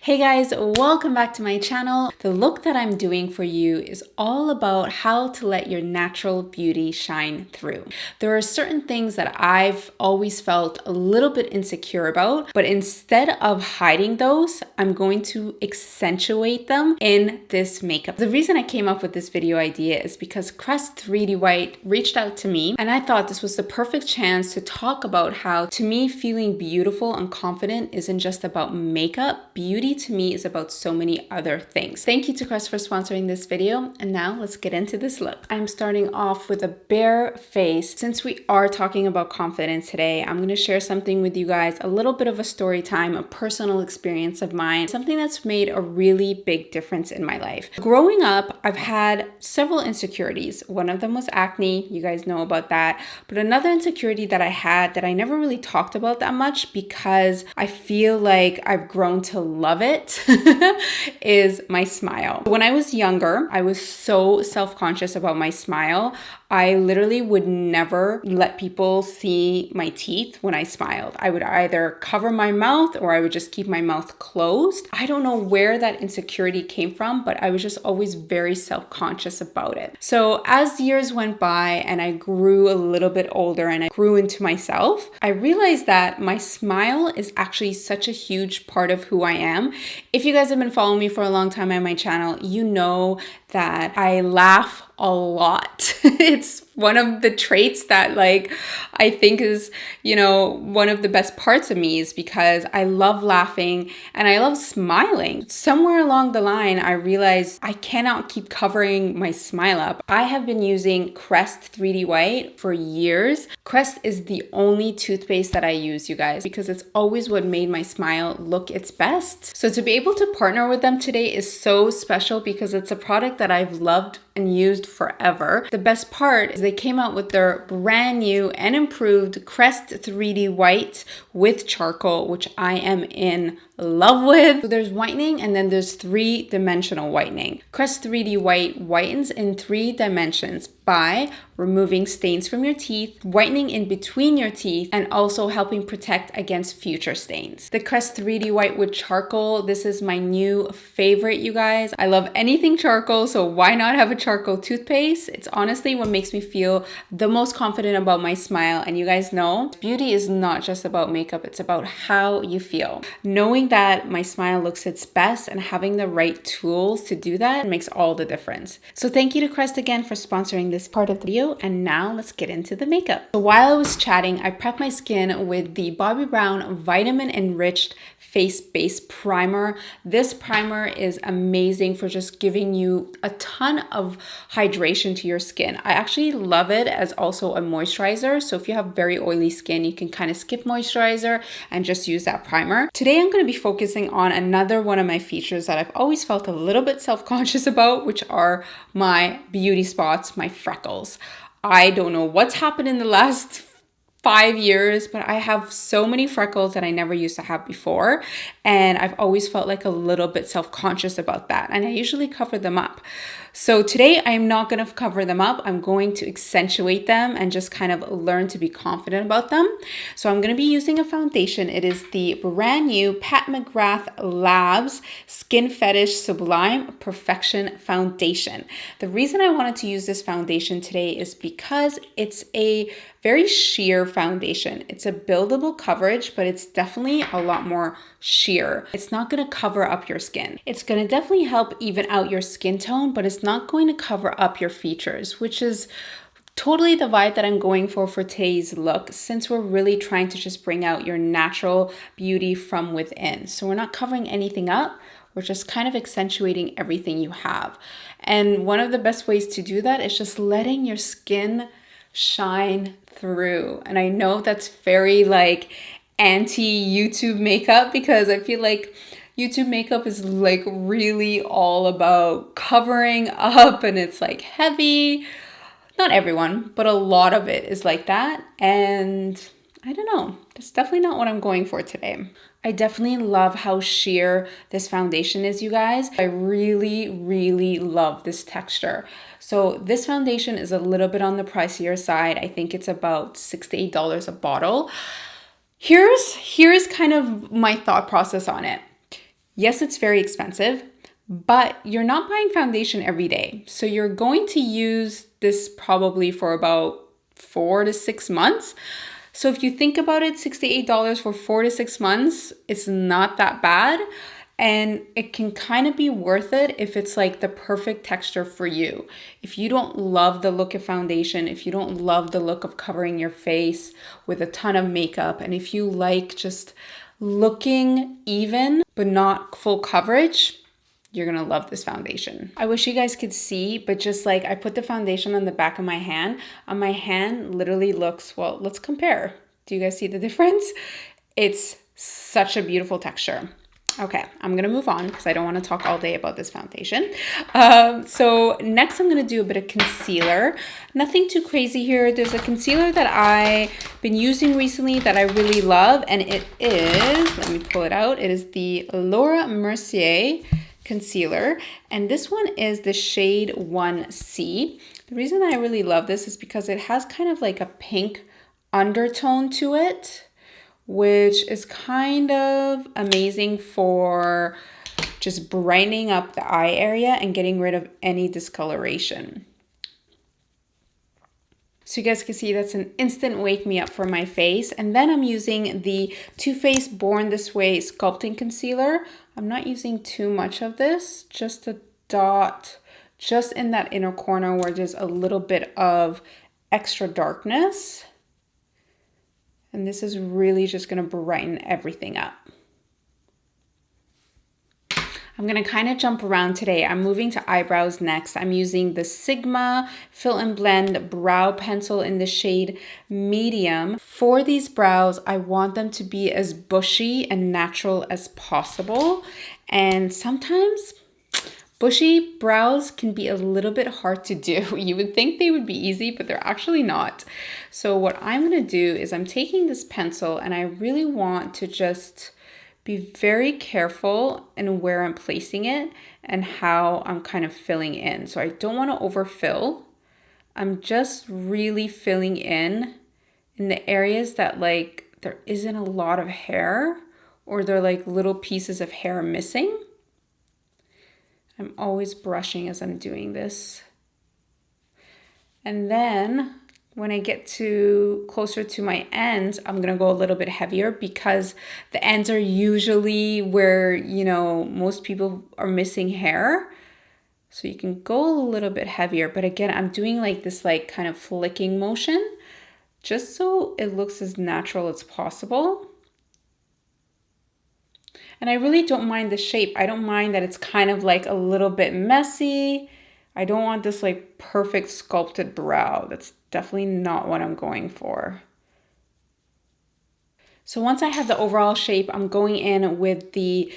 Hey guys, welcome back to my channel. The look that I'm doing for you is all about how to let your natural beauty shine through. There are certain things that I've always felt a little bit insecure about, but instead of hiding those, I'm going to accentuate them in this makeup. The reason I came up with this video idea is because Crest 3D White reached out to me and I thought this was the perfect chance to talk about how, to me, feeling beautiful and confident isn't just about makeup. Beauty to me is about so many other things. Thank you to Crest for sponsoring this video. And now let's get into this look. I'm starting off with a bare face. Since we are talking about confidence today, I'm going to share something with you guys, a little bit of a story time, a personal experience of mine, something that's made a really big difference in my life. Growing up, I've had several insecurities. One of them was acne. You guys know about that. But another insecurity that I had that I never really talked about that much because I feel like I've grown to love it is my smile. When I was younger, I was so self-conscious about my smile. I literally would never let people see my teeth when I smiled. I would either cover my mouth or I would just keep my mouth closed. I don't know where that insecurity came from, but I was just always very self-conscious about it. So as years went by and I grew a little bit older and I grew into myself, I realized that my smile is actually such a huge part of who I am. If you guys have been following me for a long time on my channel, you know that I laugh a lot. It's one of the traits that I think is, one of the best parts of me is because I love laughing and I love smiling. Somewhere along the line, I realized I cannot keep covering my smile up. I have been using Crest 3D White for years. Crest is the only toothpaste that I use, you guys, because it's always what made my smile look its best. So to be able to partner with them today is so special because it's a product that I've loved and used forever. The best part is they came out with their brand new and improved Crest 3D White with charcoal, which I am in love with. So there's whitening and then there's 3-dimensional whitening. Crest 3D White whitens in 3 dimensions by removing stains from your teeth, whitening in between your teeth, and also helping protect against future stains. The Crest 3D White with charcoal, this is my new favorite, you guys. I love anything charcoal, so why not have a charcoal toothpaste? It's honestly what makes me feel the most confident about my smile. And you guys know, beauty is not just about makeup, it's about how you feel. Knowing that my smile looks its best and having the right tools to do that makes all the difference. So thank you to Crest again for sponsoring this part of the video. And now let's get into the makeup. So while I was chatting, I prepped my skin with the Bobbi Brown Vitamin Enriched Face Base Primer. This primer is amazing for just giving you a ton of hydration to your skin. I actually love it as also a moisturizer. So if you have very oily skin, you can kind of skip moisturizer and just use that primer. Today, I'm going to be focusing on another one of my features that I've always felt a little bit self-conscious about, which are my beauty spots, my freckles. I don't know what's happened in the last 5 years, but I have so many freckles that I never used to have before. And I've always felt like a little bit self-conscious about that. And I usually cover them up. So today I am not going to cover them up. I'm going to accentuate them and just kind of learn to be confident about them. So I'm going to be using a foundation. It is the brand new Pat McGrath Labs Skin Fetish Sublime Perfection Foundation. The reason I wanted to use this foundation today is because it's a very sheer foundation. It's a buildable coverage, but it's definitely a lot more sheer. It's not going to cover up your skin. It's going to definitely help even out your skin tone, but it's not going to cover up your features, which is totally the vibe that I'm going for today's look, since we're really trying to just bring out your natural beauty from within. So we're not covering anything up. We're just kind of accentuating everything you have. And one of the best ways to do that is just letting your skin shine through. And I know that's very anti-YouTube makeup because I feel like YouTube makeup is really all about covering up and it's heavy. Not everyone, but a lot of it is like that. And I don't know, that's definitely not what I'm going for today. I definitely love how sheer this foundation is, you guys. I really, really love this texture. So this foundation is a little bit on the pricier side. I think it's about $6 to $8 a bottle. Here's kind of my thought process on it. Yes, it's very expensive, but you're not buying foundation every day. So you're going to use this probably for about 4 to 6 months. So if you think about it, $68 for 4 to 6 months, it's not that bad. And it can kind of be worth it if it's like the perfect texture for you. If you don't love the look of foundation, if you don't love the look of covering your face with a ton of makeup, and if you like just looking even but not full coverage, you're gonna love this foundation. I wish you guys could see, but just like I put the foundation on the back of my hand. On my hand literally looks, well, let's compare. Do you guys see the difference? It's such a beautiful texture. Okay, I'm gonna move on because I don't want to talk all day about this foundation. So next I'm gonna do a bit of concealer. Nothing too crazy here. There's a concealer that I've been using recently that I really love, and it is, let me pull it out. It is the Laura Mercier concealer, and this one is the shade 1C. The reason I really love this is because it has kind of like a pink undertone to it, which is kind of amazing for just brightening up the eye area and getting rid of any discoloration. So you guys can see that's an instant wake me up for my face. And then I'm using the Too Faced Born This Way Sculpting Concealer. I'm not using too much of this, just a dot, just in that inner corner where there's a little bit of extra darkness. And this is really just gonna brighten everything up. I'm gonna kind of jump around today. I'm moving to eyebrows next. I'm using the Sigma Fill and Blend Brow Pencil in the shade Medium. For these brows, I want them to be as bushy and natural as possible. And sometimes bushy brows can be a little bit hard to do. You would think they would be easy, but they're actually not. So what I'm gonna do is I'm taking this pencil and I really want to just be very careful in where I'm placing it and how I'm kind of filling in. So I don't want to overfill. I'm just really filling in the areas that like there isn't a lot of hair or they're like little pieces of hair missing. I'm always brushing as I'm doing this. And then when I get to closer to my ends, I'm gonna go a little bit heavier because the ends are usually where, you know, most people are missing hair. So you can go a little bit heavier, but again, I'm doing like this like kind of flicking motion just so it looks as natural as possible. And I really don't mind the shape. I don't mind that it's kind of like a little bit messy. I don't want this like perfect sculpted brow. That's definitely not what I'm going for. So once I have the overall shape, I'm going in with the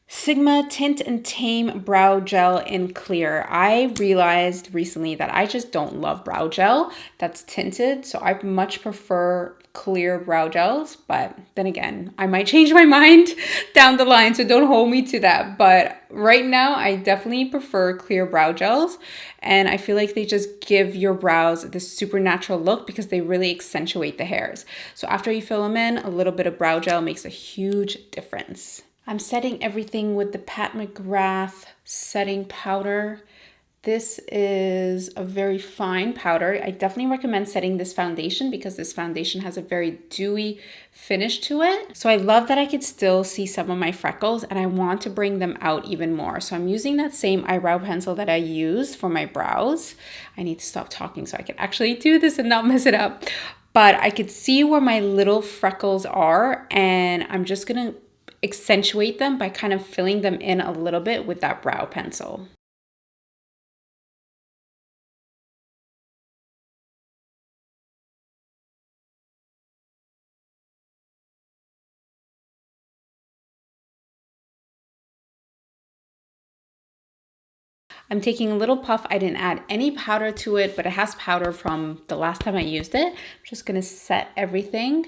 Sigma Tint and Tame Brow Gel in Clear. I realized recently that I just don't love brow gel that's tinted, so I much prefer clear brow gels, but then again, I might change my mind down the line, so don't hold me to that. But right now, I definitely prefer clear brow gels, and I feel like they just give your brows this supernatural look because they really accentuate the hairs. So after you fill them in, a little bit of brow gel makes a huge difference. I'm setting everything with the Pat McGrath setting powder. This is a very fine powder. I definitely recommend setting this foundation because this foundation has a very dewy finish to it. So I love that I could still see some of my freckles and I want to bring them out even more. So I'm using that same eyebrow pencil that I use for my brows. I need to stop talking so I can actually do this and not mess it up. But I could see where my little freckles are and I'm just gonna accentuate them by kind of filling them in a little bit with that brow pencil. I'm taking a little puff. I didn't add any powder to it, but it has powder from the last time I used it. I'm just gonna set everything.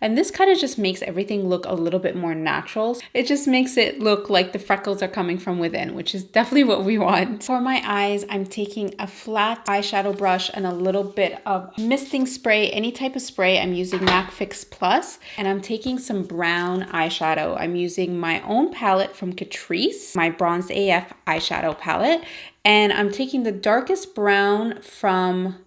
And this kind of just makes everything look a little bit more natural. It just makes it look like the freckles are coming from within, which is definitely what we want. For my eyes, I'm taking a flat eyeshadow brush and a little bit of misting spray, any type of spray. I'm using MAC Fix Plus, and I'm taking some brown eyeshadow. I'm using my own palette from Catrice, my Bronzed AF eyeshadow palette, and I'm taking the darkest brown from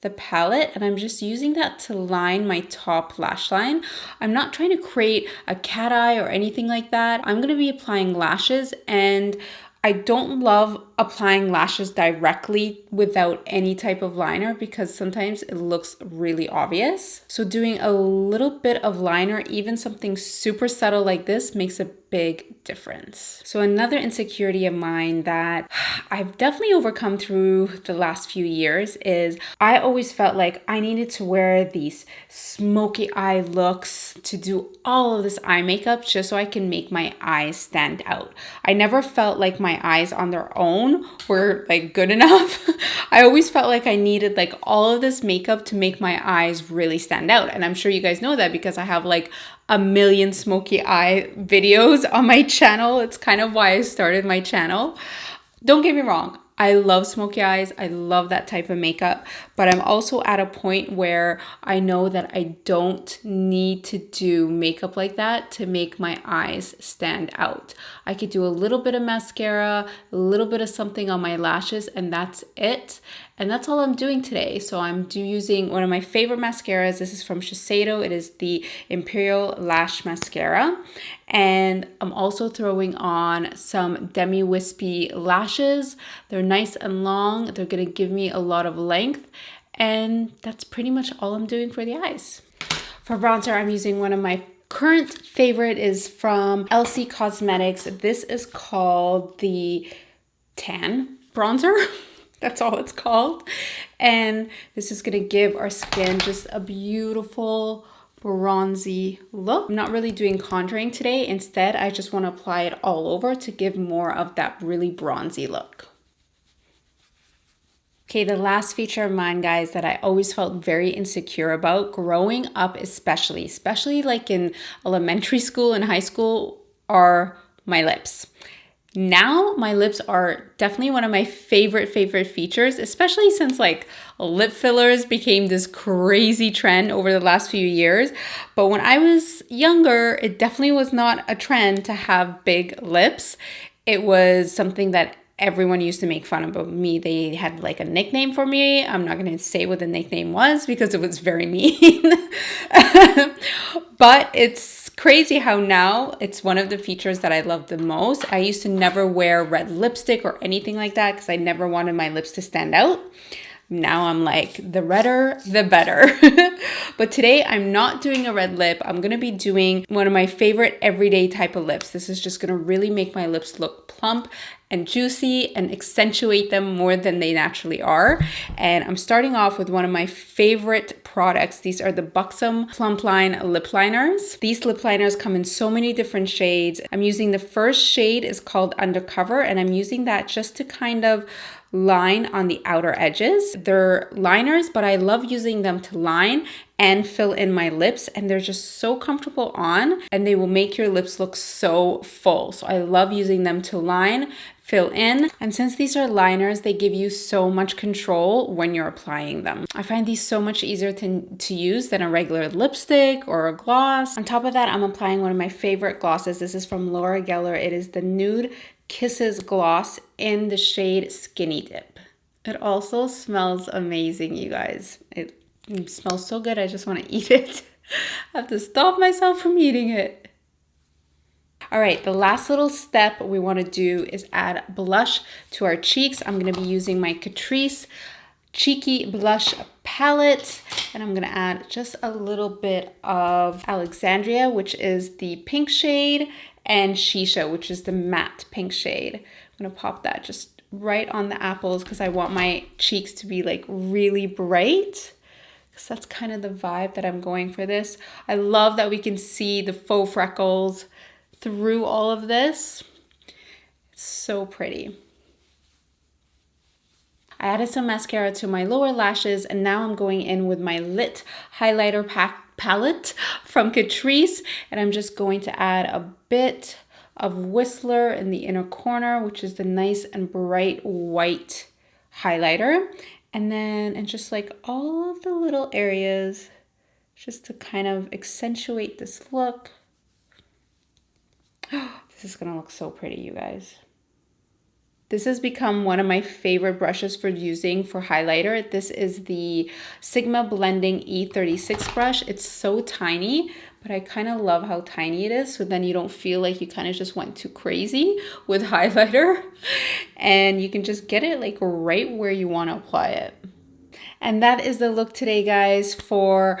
the palette, and I'm just using that to line my top lash line. I'm not trying to create a cat eye or anything like that. I'm going to be applying lashes, and I don't love applying lashes directly without any type of liner because sometimes it looks really obvious. So doing a little bit of liner, even something super subtle like this, makes a big difference. So another insecurity of mine that I've definitely overcome through the last few years is I always felt like I needed to wear these smoky eye looks to do all of this eye makeup just so I can make my eyes stand out. I never felt like my eyes on their own were like good enough. I always felt like I needed like all of this makeup to make my eyes really stand out. And I'm sure you guys know that because I have like a million smoky eye videos on my channel. It's kind of why I started my channel. Don't get me wrong, I love smoky eyes. I love that type of makeup, but I'm also at a point where I know that I don't need to do makeup like that to make my eyes stand out. I could do a little bit of mascara, a little bit of something on my lashes, and that's it. And that's all I'm doing today. So I'm using one of my favorite mascaras. This is from Shiseido. It is the Imperial Lash Mascara. And I'm also throwing on some Demi Wispy lashes. They're nice and long. They're going to give me a lot of length. And that's pretty much all I'm doing for the eyes. For bronzer, I'm using one of my current favorite is from Elcie Cosmetics. This is called the Tan bronzer. That's all it's called. And this is going to give our skin just a beautiful bronzy look. I'm not really doing contouring today. Instead, I just want to apply it all over to give more of that really bronzy look. Okay, the last feature of mine, guys, that I always felt very insecure about growing up, especially like in elementary school and high school, are my lips. Now my lips are definitely one of my favorite features, especially since like lip fillers became this crazy trend over the last few years. But when I was younger, it definitely was not a trend to have big lips. It was something that everyone used to make fun of me. They had like a nickname for me. I'm not going to say what the nickname was because it was very mean. But it's crazy how now it's one of the features that I love the most. I used to never wear red lipstick or anything like that because I never wanted my lips to stand out. Now I'm like, the redder, the better. But today I'm not doing a red lip. I'm going to be doing one of my favorite everyday type of lips. This is just going to really make my lips look plump and juicy and accentuate them more than they naturally are. And I'm starting off with one of my favorite products. These are the Buxom Plumpline lip liners. These lip liners come in so many different shades. I'm using the first shade is called Undercover, and I'm using that just to kind of line on the outer edges. They're liners, but I love using them to line and fill in my lips, and they're just so comfortable on, and they will make your lips look so full. So I love using them to line, fill in, and since these are liners, they give you so much control when you're applying them. I find these so much easier to use than a regular lipstick or a gloss. On top of that, I'm applying one of my favorite glosses. This is from Laura Geller. It is the Nude Kisses gloss in the shade Skinny Dip. It also smells amazing, you guys. It smells so good, I just want to eat it. I have to stop myself from eating it. All right, the last little step we want to do is add blush to our cheeks. I'm going to be using my Catrice Cheeky Blush palette, and I'm going to add just a little bit of Alexandria, which is the pink shade, and Shisha, which is the matte pink shade. I'm going to pop that just right on the apples because I want my cheeks to be like really bright. Because that's kind of the vibe that I'm going for this. I love that we can see the faux freckles through all of this. It's so pretty. I added some mascara to my lower lashes, and now I'm going in with my Lit highlighter palette from Catrice, and I'm just going to add a bit of Whistler in the inner corner, which is the nice and bright white highlighter. And then in just like all of the little areas, just to kind of accentuate this look. This is gonna look so pretty, you guys. This has become one of my favorite brushes for using for highlighter. This is the Sigma Blending E36 brush. It's so tiny, but I kind of love how tiny it is. So then you don't feel like you kind of just went too crazy with highlighter. And you can just get it like right where you want to apply it. And that is the look today, guys, for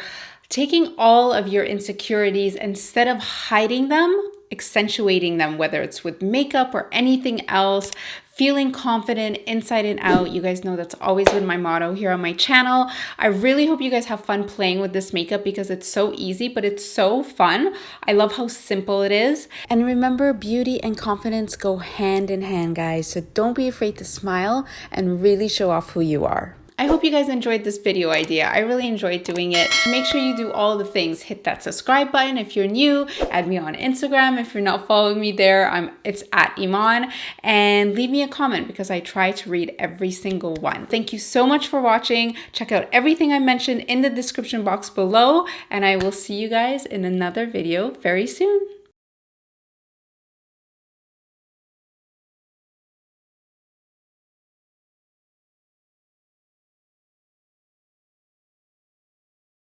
taking all of your insecurities, instead of hiding them, accentuating them, whether it's with makeup or anything else, feeling confident inside and out. You guys know that's always been my motto here on my channel. I really hope you guys have fun playing with this makeup because it's so easy, but it's so fun. I love how simple it is. And remember, beauty and confidence go hand in hand, guys. So don't be afraid to smile and really show off who you are. I hope you guys enjoyed this video idea. I really enjoyed doing it. Make sure you do all the things. Hit that subscribe button if you're new. Add me on Instagram if you're not following me there. It's at Eman. And leave me a comment because I try to read every single one. Thank you so much for watching. Check out everything I mentioned in the description box below. And I will see you guys in another video very soon.